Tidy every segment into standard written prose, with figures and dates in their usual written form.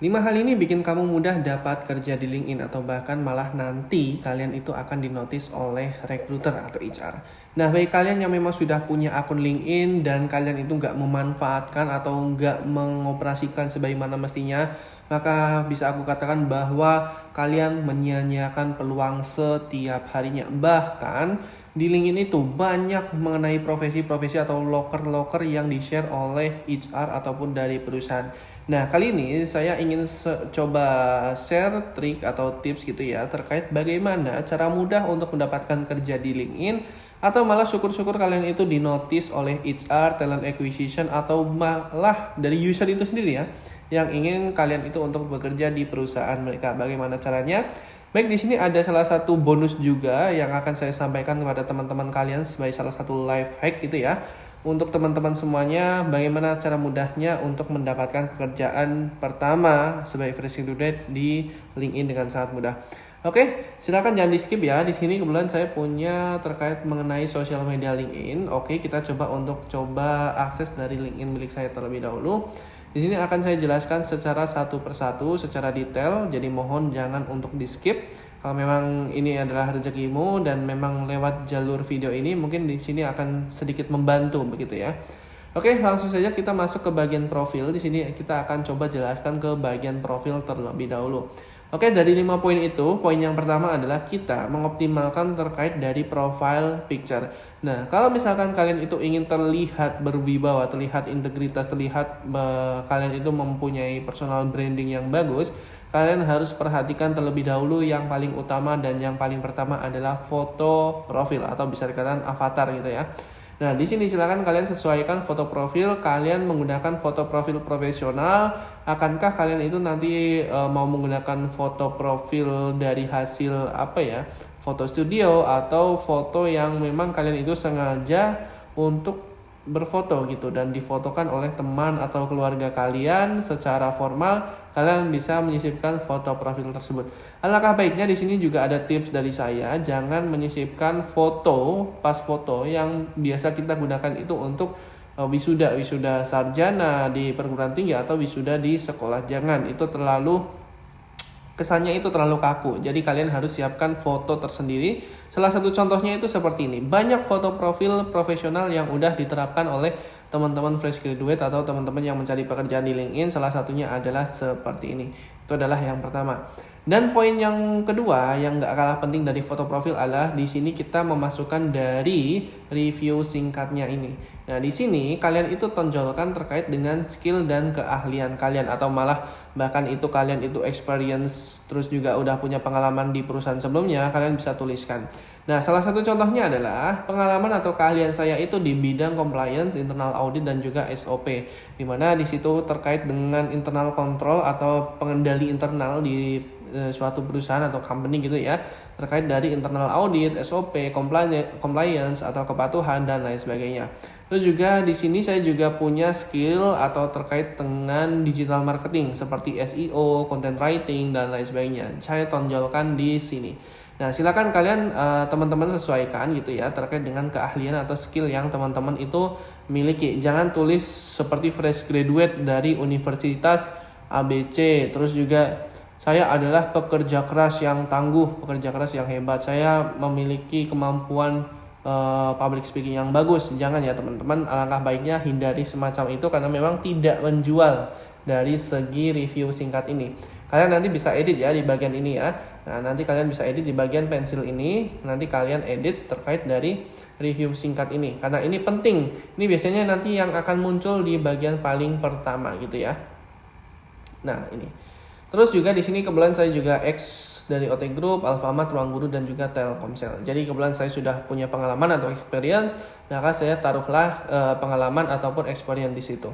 5 hal ini bikin kamu mudah dapat kerja di LinkedIn atau bahkan malah nanti kalian itu akan dinotis oleh recruiter atau HR. Nah, bagi kalian yang memang sudah punya akun LinkedIn dan kalian itu nggak memanfaatkan atau nggak mengoperasikan sebagaimana mestinya, maka bisa aku katakan bahwa kalian menyia-nyiakan peluang setiap harinya. Bahkan di LinkedIn itu banyak mengenai profesi-profesi atau loker-loker yang di-share oleh HR ataupun dari perusahaan. Nah, kali ini saya ingin coba share trik atau tips gitu ya terkait bagaimana cara mudah untuk mendapatkan kerja di LinkedIn atau malah syukur-syukur kalian itu dinotis oleh HR, talent acquisition atau malah dari user itu sendiri ya yang ingin kalian itu untuk bekerja di perusahaan mereka. Bagaimana caranya? Baik, di sini ada salah satu bonus juga yang akan saya sampaikan kepada teman-teman kalian sebagai salah satu life hack gitu ya. Untuk teman-teman semuanya, bagaimana cara mudahnya untuk mendapatkan pekerjaan pertama sebagai fresh graduate di LinkedIn dengan sangat mudah. Oke, silakan jangan di skip ya. Di sini kebetulan saya punya terkait mengenai sosial media LinkedIn. Oke, kita coba akses dari LinkedIn milik saya terlebih dahulu. Di sini akan saya jelaskan secara satu persatu, secara detail. Jadi mohon jangan untuk di skip. Kalau memang ini adalah rezekimu dan memang lewat jalur video ini, mungkin di sini akan sedikit membantu begitu ya. Oke, langsung saja kita masuk ke bagian profil. Di sini kita akan coba jelaskan ke bagian profil terlebih dahulu. Oke, dari 5 poin itu, poin yang pertama adalah kita mengoptimalkan terkait dari profile picture. Nah, kalau misalkan kalian itu ingin terlihat berwibawa, terlihat integritas, terlihat kalian itu mempunyai personal branding yang bagus, kalian harus perhatikan terlebih dahulu yang paling utama dan yang paling pertama adalah foto profil atau bisa dikatakan avatar gitu ya. Nah, di sini silakan kalian sesuaikan foto profil, kalian menggunakan foto profil profesional. Akankah kalian itu nanti mau menggunakan foto profil dari hasil foto studio atau foto yang memang kalian itu sengaja untuk berfoto gitu dan difotokan oleh teman atau keluarga kalian secara formal, kalian bisa menyisipkan foto profil tersebut. Alangkah baiknya di sini juga ada tips dari saya, jangan menyisipkan pas foto yang biasa kita gunakan itu untuk wisuda sarjana di perguruan tinggi atau wisuda di sekolah. Jangan, itu kesannya itu terlalu kaku. Jadi kalian harus siapkan foto tersendiri. Salah satu contohnya itu seperti ini. Banyak foto profil profesional yang udah diterapkan oleh teman-teman fresh graduate atau teman-teman yang mencari pekerjaan di LinkedIn. Salah satunya adalah seperti ini. Itu adalah yang pertama. Dan poin yang kedua yang gak kalah penting dari foto profil adalah di sini kita memasukkan dari review singkatnya ini. Nah, di sini kalian itu tonjolkan terkait dengan skill dan keahlian kalian atau malah bahkan itu kalian itu experience terus juga udah punya pengalaman di perusahaan sebelumnya, kalian bisa tuliskan. Nah, salah satu contohnya adalah pengalaman atau keahlian saya itu di bidang compliance, internal audit dan juga SOP. Di mana di situ terkait dengan internal control atau pengendali internal di suatu perusahaan atau company gitu ya, terkait dari internal audit, SOP, compliance atau kepatuhan dan lain sebagainya. Terus juga di sini saya juga punya skill atau terkait dengan digital marketing seperti SEO, content writing dan lain sebagainya. Saya tonjolkan di sini. Nah, silakan kalian teman-teman sesuaikan gitu ya terkait dengan keahlian atau skill yang teman-teman itu miliki. Jangan tulis seperti fresh graduate dari Universitas ABC. Terus juga saya adalah pekerja keras yang tangguh, pekerja keras yang hebat. Saya memiliki kemampuan public speaking yang bagus. Jangan ya teman-teman, alangkah baiknya hindari semacam itu karena memang tidak menjual dari segi review singkat ini. Kalian nanti bisa edit ya di bagian ini ya. Nah, nanti kalian bisa edit di bagian pensil ini. Nanti kalian edit terkait dari review singkat ini. Karena ini penting. Ini biasanya nanti yang akan muncul di bagian paling pertama gitu ya. Nah, ini. Terus juga di sini kebetulan saya juga dari OT Group, Alfamart, Ruang Guru dan juga Telkomsel. Jadi kebetulan saya sudah punya pengalaman atau experience, maka saya taruhlah pengalaman ataupun experience di situ.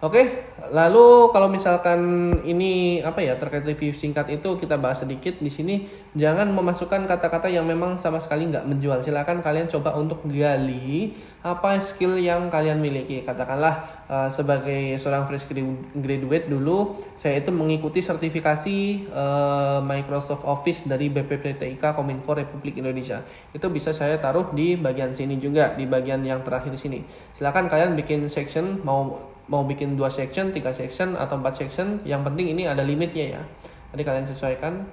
Oke, lalu kalau misalkan ini terkait review singkat itu kita bahas sedikit di sini. Jangan memasukkan kata-kata yang memang sama sekali nggak menjual. Silakan kalian coba untuk gali apa skill yang kalian miliki. Katakanlah sebagai seorang fresh graduate dulu, saya itu mengikuti sertifikasi Microsoft Office dari BPPTIK Kominfo Republik Indonesia. Itu bisa saya taruh di bagian sini juga, di bagian yang terakhir sini. Silakan kalian bikin section mau mau bikin 2 section, 3 section atau 4 section, yang penting ini ada limitnya ya. Nanti kalian sesuaikan.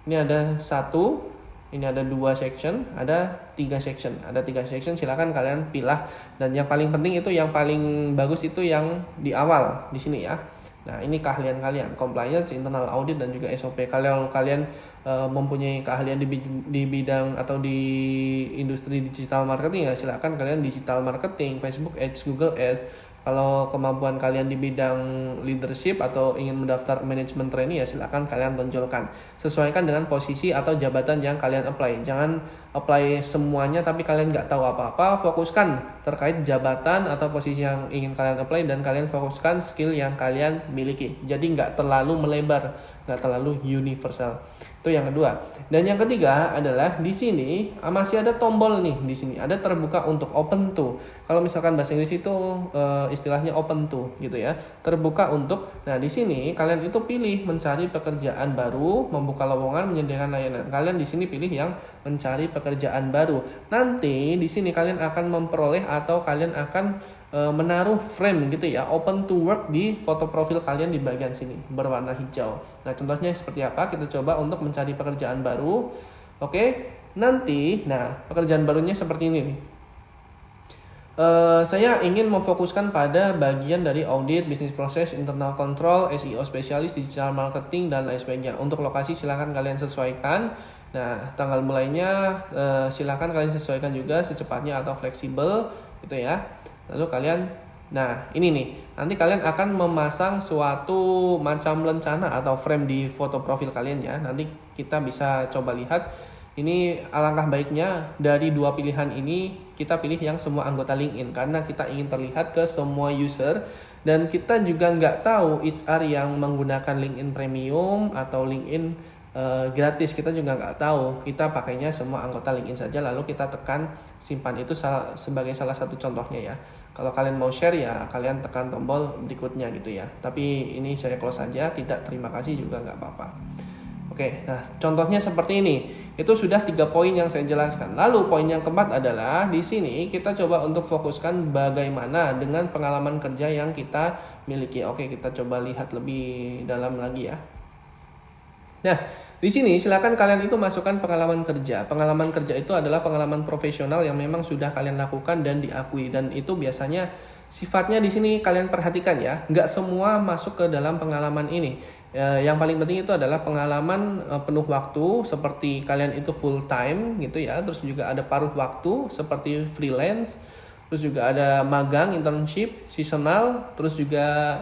Ini ada 1, ini ada 2 section, ada 3 section. Ada 3 section, silakan kalian pilah. Dan yang paling penting itu, yang paling bagus itu yang di awal di sini ya. Nah, ini keahlian kalian, compliance, internal audit, dan juga SOP. Kalau kalian mempunyai keahlian di bidang atau di industri digital marketing ya, silakan kalian digital marketing, Facebook Ads, Google Ads. Kalau kemampuan kalian di bidang leadership atau ingin mendaftar manajemen trainee ya silakan kalian tonjolkan. Sesuaikan dengan posisi atau jabatan yang kalian apply. Jangan apply semuanya tapi kalian nggak tahu apa-apa. Fokuskan terkait jabatan atau posisi yang ingin kalian apply dan kalian fokuskan skill yang kalian miliki. Jadi nggak terlalu melebar, nggak terlalu universal. Itu yang kedua. Dan yang ketiga adalah di sini masih ada tombol nih, di sini ada terbuka untuk, open to. Kalau misalkan bahasa Inggris itu istilahnya open to gitu ya. Terbuka untuk. Nah, di sini kalian itu pilih mencari pekerjaan baru, membuka lowongan, menyediakan layanan. Kalian di sini pilih yang mencari pekerjaan baru. Nanti di sini kalian akan memperoleh atau kalian akan menaruh frame gitu ya, open to work di foto profil kalian di bagian sini berwarna hijau. Nah, contohnya seperti apa? Kita coba untuk mencari pekerjaan baru. Oke, nanti pekerjaan barunya seperti ini nih. Saya ingin memfokuskan pada bagian dari audit, business process, internal control, SEO spesialis, digital marketing, dan lain sebagainya. Untuk lokasi silakan kalian sesuaikan. Nah, tanggal mulainya silakan kalian sesuaikan juga secepatnya atau fleksibel gitu ya. Lalu kalian, ini nih, nanti kalian akan memasang suatu macam lencana atau frame di foto profil kalian ya. Nanti kita bisa coba lihat. Ini alangkah baiknya dari 2 pilihan ini kita pilih yang semua anggota LinkedIn, karena kita ingin terlihat ke semua user. Dan kita juga nggak tahu HR yang menggunakan LinkedIn Premium atau LinkedIn gratis, kita juga nggak tahu. Kita pakainya semua anggota LinkedIn saja, lalu kita tekan simpan. Itu sebagai salah satu contohnya ya. Kalau kalian mau share ya kalian tekan tombol berikutnya gitu ya. Tapi ini saya close saja, tidak terima kasih juga nggak apa-apa. Oke, nah contohnya seperti ini. Itu sudah 3 poin yang saya jelaskan. Lalu poin yang keempat adalah di sini kita coba untuk fokuskan bagaimana dengan pengalaman kerja yang kita miliki. Oke, kita coba lihat lebih dalam lagi ya. Nah, di sini silakan kalian itu masukkan pengalaman kerja. Pengalaman kerja itu adalah pengalaman profesional yang memang sudah kalian lakukan dan diakui, dan itu biasanya sifatnya di sini kalian perhatikan ya. Nggak semua masuk ke dalam pengalaman ini. Yang paling penting itu adalah pengalaman penuh waktu seperti kalian itu full time gitu ya. Terus juga ada paruh waktu seperti freelance. Terus juga ada magang, internship, seasonal, terus juga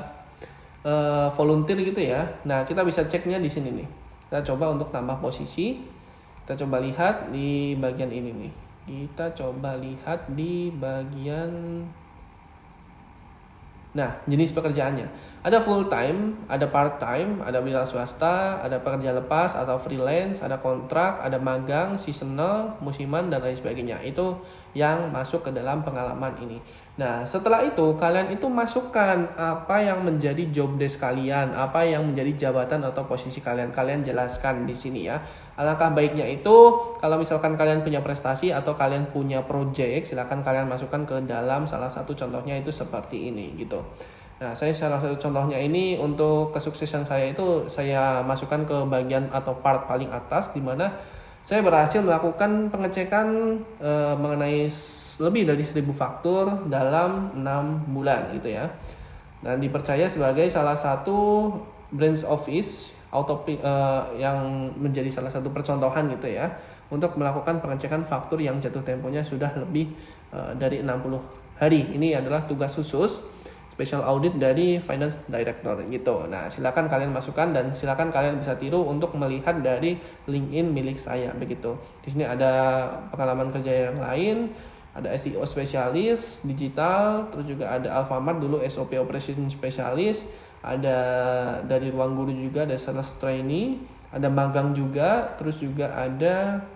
volunteer gitu ya. Nah, kita bisa ceknya di sini nih. Kita coba untuk tambah posisi. Kita coba lihat di bagian ini nih. Kita coba lihat di bagian jenis pekerjaannya. Ada full time, ada part time, ada wira swasta, ada pekerja lepas atau freelance, ada kontrak, ada magang, seasonal, musiman, dan lain sebagainya. Itu yang masuk ke dalam pengalaman ini. Nah, setelah itu kalian itu masukkan apa yang menjadi job desk kalian, apa yang menjadi jabatan atau posisi kalian. Kalian jelaskan di sini ya. Alangkah baiknya itu kalau misalkan kalian punya prestasi atau kalian punya project, silakan kalian masukkan ke dalam salah satu contohnya itu seperti ini gitu. Nah, saya salah satu contohnya ini untuk kesuksesan saya itu saya masukkan ke bagian atau part paling atas, di mana saya berhasil melakukan pengecekan mengenai lebih dari 1000 faktur dalam 6 bulan gitu ya. Dan dipercaya sebagai salah satu branch office yang menjadi salah satu percontohan gitu ya untuk melakukan pengecekan faktur yang jatuh temponya sudah lebih dari 60 hari. Ini adalah tugas khusus special audit dari finance director gitu. Nah, silakan kalian masukkan dan silakan kalian bisa tiru untuk melihat dari LinkedIn milik saya begitu. Di sini ada pengalaman kerja yang lain, ada SEO spesialis digital, terus juga ada Alfamart dulu SOP operation spesialis, ada dari Ruang Guru juga ada sales trainee, ada magang juga, terus juga ada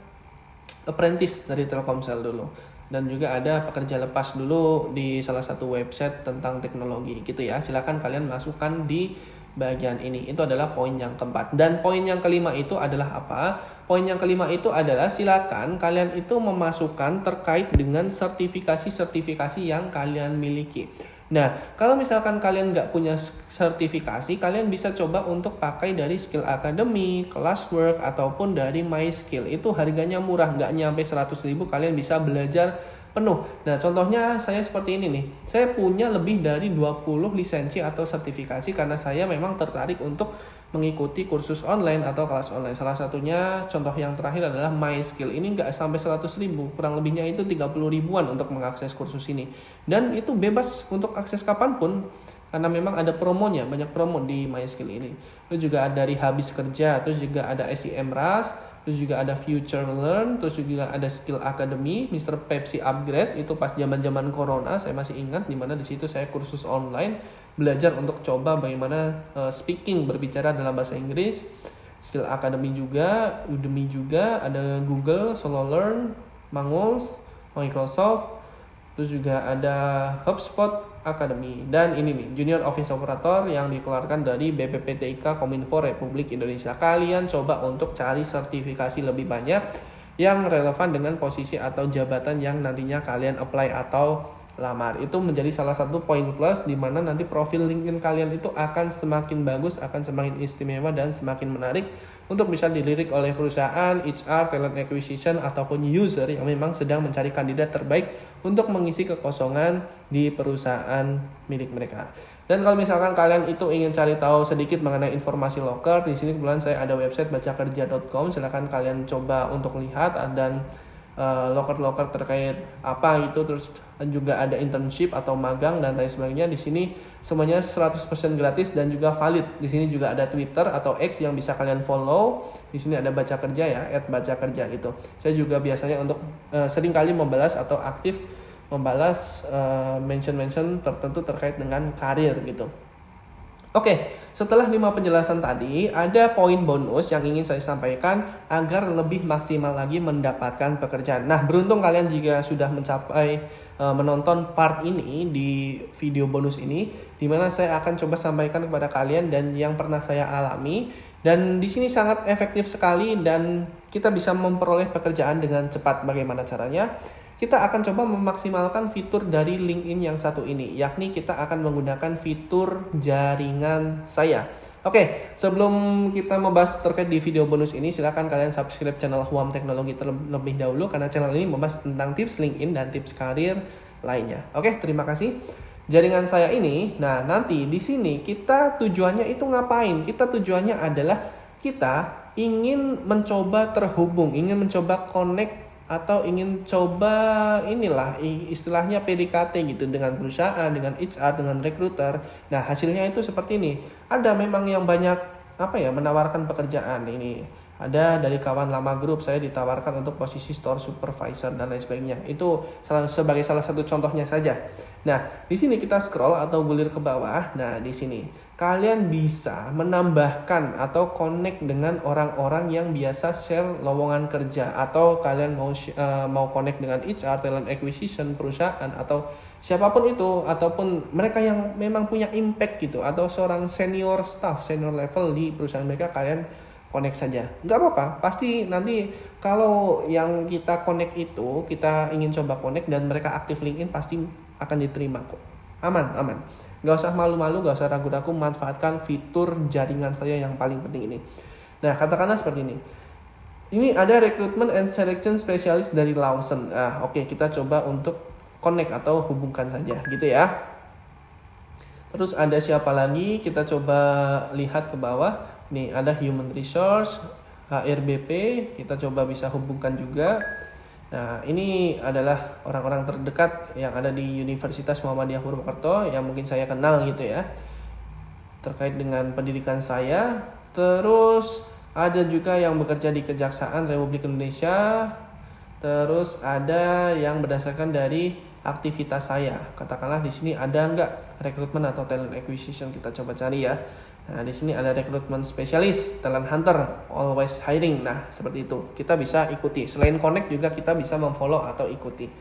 apprentice dari Telkomsel dulu. Dan juga ada pekerja lepas dulu di salah satu website tentang teknologi gitu ya. Silakan kalian masukkan di bagian ini. Itu adalah poin yang keempat. Dan poin yang kelima itu adalah apa? Poin yang kelima itu adalah silakan kalian itu memasukkan terkait dengan sertifikasi-sertifikasi yang kalian miliki. Nah, kalau misalkan kalian nggak punya sertifikasi, kalian bisa coba untuk pakai dari Skill Academy, Classwork, ataupun dari MySkill. Itu harganya murah, nggak nyampe 100.000, kalian bisa belajar penuh. Nah, contohnya saya seperti ini nih. Saya punya lebih dari 20 lisensi atau sertifikasi karena saya memang tertarik untuk mengikuti kursus online atau kelas online. Salah satunya contoh yang terakhir adalah MySkill. Ini nggak sampai 100.000, kurang lebihnya itu 30 ribuan untuk mengakses kursus ini. Dan itu bebas untuk akses kapanpun karena memang ada promonya, banyak promo di MySkill ini. Terus juga ada dari habis kerja, terus juga ada SEMRAS, terus juga ada Future Learn, terus juga ada Skill Academy, Mr. Pepsi Upgrade. Itu pas zaman-zaman corona saya masih ingat, dimana di situ saya kursus online belajar untuk coba bagaimana speaking, berbicara dalam bahasa Inggris. Skill Academy juga, Udemy juga, ada Google, Solo Learn, Mangols, Microsoft, terus juga ada HubSpot Academy. Dan ini nih, Junior Office Operator yang dikeluarkan dari BPPTIK Kominfo Republik Indonesia. Kalian coba untuk cari sertifikasi lebih banyak yang relevan dengan posisi atau jabatan yang nantinya kalian apply atau lamar. Itu menjadi salah satu poin plus di mana nanti profil LinkedIn kalian itu akan semakin bagus, akan semakin istimewa dan semakin menarik untuk bisa dilirik oleh perusahaan, HR, talent acquisition ataupun user yang memang sedang mencari kandidat terbaik untuk mengisi kekosongan di perusahaan milik mereka. Dan kalau misalkan kalian itu ingin cari tahu sedikit mengenai informasi loker, di sini kebetulan saya ada website bacakerja.com. Silakan kalian coba untuk lihat dan loker-loker terkait apa gitu, terus juga ada internship atau magang dan lain sebagainya. Di sini semuanya 100% gratis dan juga valid. Di sini juga ada Twitter atau X yang bisa kalian follow. Di sini ada Baca Kerja ya, @bacakerja gitu. Saya juga biasanya untuk sering kali membalas atau aktif membalas mention-mention tertentu terkait dengan karir gitu. Oke, setelah 5 penjelasan tadi, ada poin bonus yang ingin saya sampaikan agar lebih maksimal lagi mendapatkan pekerjaan. Nah, beruntung kalian jika sudah mencapai menonton part ini di video bonus ini, di mana saya akan coba sampaikan kepada kalian dan yang pernah saya alami. Dan di sini sangat efektif sekali dan kita bisa memperoleh pekerjaan dengan cepat. Bagaimana caranya? Kita akan coba memaksimalkan fitur dari LinkedIn yang satu ini, yakni kita akan menggunakan fitur jaringan saya. Oke, sebelum kita membahas terkait di video bonus ini, silakan kalian subscribe channel Huam Teknologi terlebih dahulu karena channel ini membahas tentang tips LinkedIn dan tips karir lainnya. Oke, terima kasih. Jaringan saya ini, nah nanti di sini kita tujuannya itu ngapain? Kita tujuannya adalah kita ingin mencoba terhubung, ingin mencoba connect atau ingin coba inilah istilahnya PDKT gitu dengan perusahaan, dengan HR, dengan recruiter. Nah, hasilnya itu seperti ini. Ada memang yang banyak menawarkan pekerjaan ini. Ada dari kawan lama grup saya ditawarkan untuk posisi store supervisor dan lain sebagainya. Itu sebagai salah satu contohnya saja. Nah, di sini kita scroll atau gulir ke bawah. Nah, di sini kalian bisa menambahkan atau connect dengan orang-orang yang biasa share lowongan kerja, atau kalian mau connect dengan HR, talent acquisition, perusahaan atau siapapun itu, ataupun mereka yang memang punya impact gitu, atau seorang senior staff, senior level di perusahaan mereka, kalian connect saja. Nggak apa-apa, pasti nanti kalau yang kita connect itu, kita ingin coba connect dan mereka aktif LinkedIn, pasti akan diterima kok. Aman. Nggak usah malu-malu, nggak usah ragu-ragu, manfaatkan fitur jaringan saya yang paling penting ini. Nah, katakanlah seperti ini. Ini ada recruitment and selection specialist dari Lawson. Oke, kita coba untuk connect atau hubungkan saja gitu ya. Terus ada siapa lagi? Kita coba lihat ke bawah. Nih, ada human resource, HRBP, kita coba bisa hubungkan juga. Nah, ini adalah orang-orang terdekat yang ada di Universitas Muhammadiyah Purwokerto yang mungkin saya kenal gitu ya, terkait dengan pendidikan saya. Terus ada juga yang bekerja di Kejaksaan Republik Indonesia. Terus ada yang berdasarkan dari aktivitas saya. Katakanlah di sini ada nggak rekrutmen atau talent acquisition, kita coba cari ya. Nah, di sini ada rekrutmen spesialis, talent hunter, always hiring. Nah, seperti itu. Kita bisa ikuti. Selain connect juga kita bisa memfollow atau ikuti.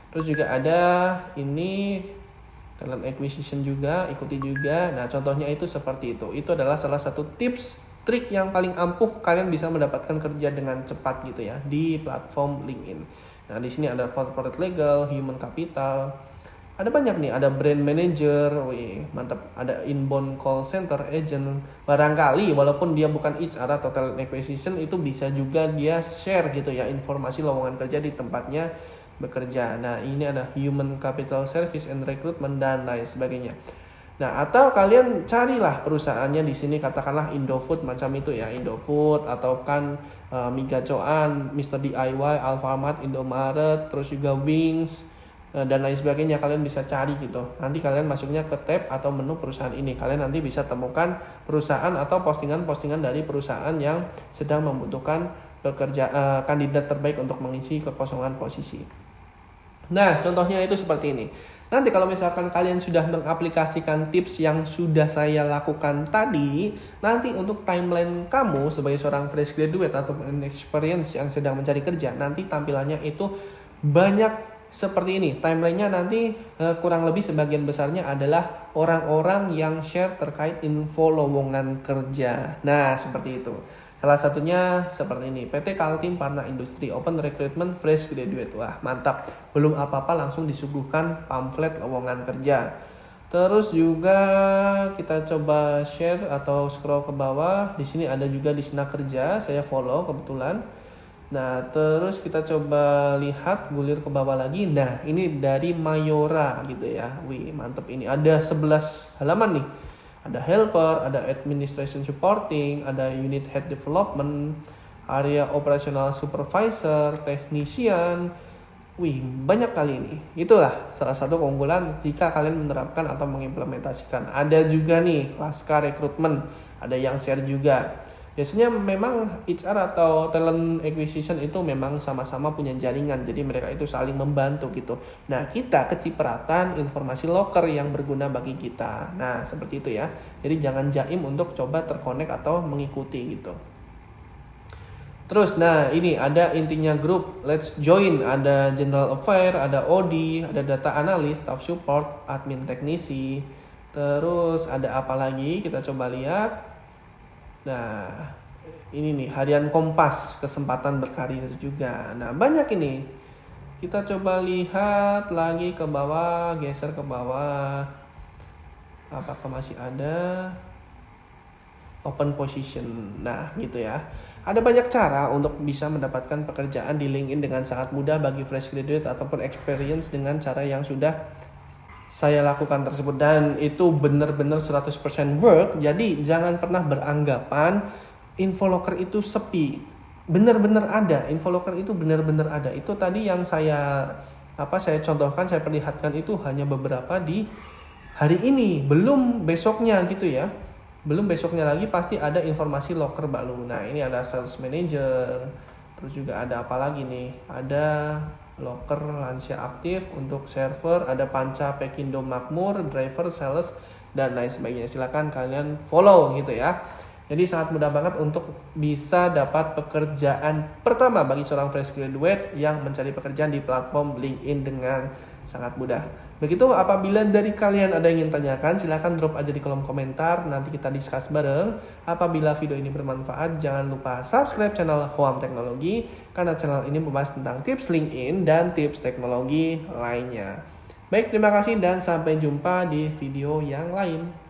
Terus juga ada ini talent acquisition juga, ikuti juga. Nah, contohnya itu seperti itu. Itu adalah salah satu tips, trik yang paling ampuh kalian bisa mendapatkan kerja dengan cepat gitu ya di platform LinkedIn. Nah, di sini ada corporate legal, human capital, Ada banyak nih, ada brand manager, wih mantap, ada inbound call center agent. Barangkali walaupun dia bukan HR atau talent acquisition, itu bisa juga dia share gitu ya informasi lowongan kerja di tempatnya bekerja. Nah ini ada human capital service and recruitment dan lain sebagainya. Nah, atau kalian carilah perusahaannya di sini, katakanlah Indofood macam itu ya, Indofood atau kan Miga Coan, Mr. DIY, Alfamart, Indomaret, terus juga Wings dan lain sebagainya. Kalian bisa cari gitu. Nanti kalian masuknya ke tab atau menu perusahaan ini. Kalian nanti bisa temukan perusahaan atau postingan-postingan dari perusahaan yang sedang membutuhkan kandidat terbaik untuk mengisi kekosongan posisi. Nah, contohnya itu seperti ini. Nanti kalau misalkan kalian sudah mengaplikasikan tips yang sudah saya lakukan tadi, nanti untuk timeline kamu sebagai seorang fresh graduate atau experience yang sedang mencari kerja, nanti tampilannya itu banyak seperti ini. Timelinenya nanti kurang lebih sebagian besarnya adalah orang-orang yang share terkait info lowongan kerja. Nah, seperti itu. Salah satunya seperti ini, PT Kaltim Parna Industri Open Recruitment Fresh Graduate. Wah mantap, belum apa-apa langsung disuguhkan pamflet lowongan kerja. Terus juga kita coba share atau scroll ke bawah. Di sini ada juga Disna Kerja, saya follow kebetulan. Nah terus kita coba lihat, gulir ke bawah lagi. Nah ini dari Mayora gitu ya. Wih mantap, ini ada 11 halaman nih. Ada helper, ada administration supporting, ada unit head development, area operational supervisor, technician. Wih, banyak kali ini. Itulah salah satu keunggulan jika kalian menerapkan atau mengimplementasikan. Ada juga nih Laskar rekrutmen, ada yang share juga. Biasanya memang HR atau talent acquisition itu memang sama-sama punya jaringan, jadi mereka itu saling membantu gitu. Nah, kita kecipratan informasi loker yang berguna bagi kita. Nah, seperti itu ya. Jadi jangan jaim untuk coba terkonek atau mengikuti gitu. Terus, nah ini ada intinya grup, let's join, ada general affair, ada OD, ada data analis, staff support, admin teknisi. Terus ada apa lagi? Kita coba lihat. Nah, ini nih harian Kompas, kesempatan berkarir juga. Nah, banyak ini. Kita coba lihat lagi ke bawah, geser ke bawah. Apakah masih ada open position? Nah, gitu ya. Ada banyak cara untuk bisa mendapatkan pekerjaan di LinkedIn dengan sangat mudah bagi fresh graduate ataupun experience dengan cara yang sudah saya lakukan tersebut, dan itu benar-benar 100% work. Jadi jangan pernah beranggapan infoloker itu sepi. Benar-benar ada, infoloker itu benar-benar ada. Itu tadi yang saya contohkan, saya perlihatkan itu hanya beberapa di hari ini, belum besoknya gitu ya. Belum besoknya lagi pasti ada informasi loker baru. Nah, ini ada sales manager. Terus juga ada apa lagi nih? Ada loker lansia aktif untuk server, ada panca Pekindo Makmur, driver, sales, dan lain sebagainya. Silakan kalian follow gitu ya. Jadi sangat mudah banget untuk bisa dapat pekerjaan pertama bagi seorang fresh graduate yang mencari pekerjaan di platform LinkedIn dengan sangat mudah. Begitu, apabila dari kalian ada yang ingin tanyakan, silahkan drop aja di kolom komentar, nanti kita discuss bareng. Apabila video ini bermanfaat, jangan lupa subscribe channel Hoam Teknologi, karena channel ini membahas tentang tips LinkedIn dan tips teknologi lainnya. Baik, terima kasih dan sampai jumpa di video yang lain.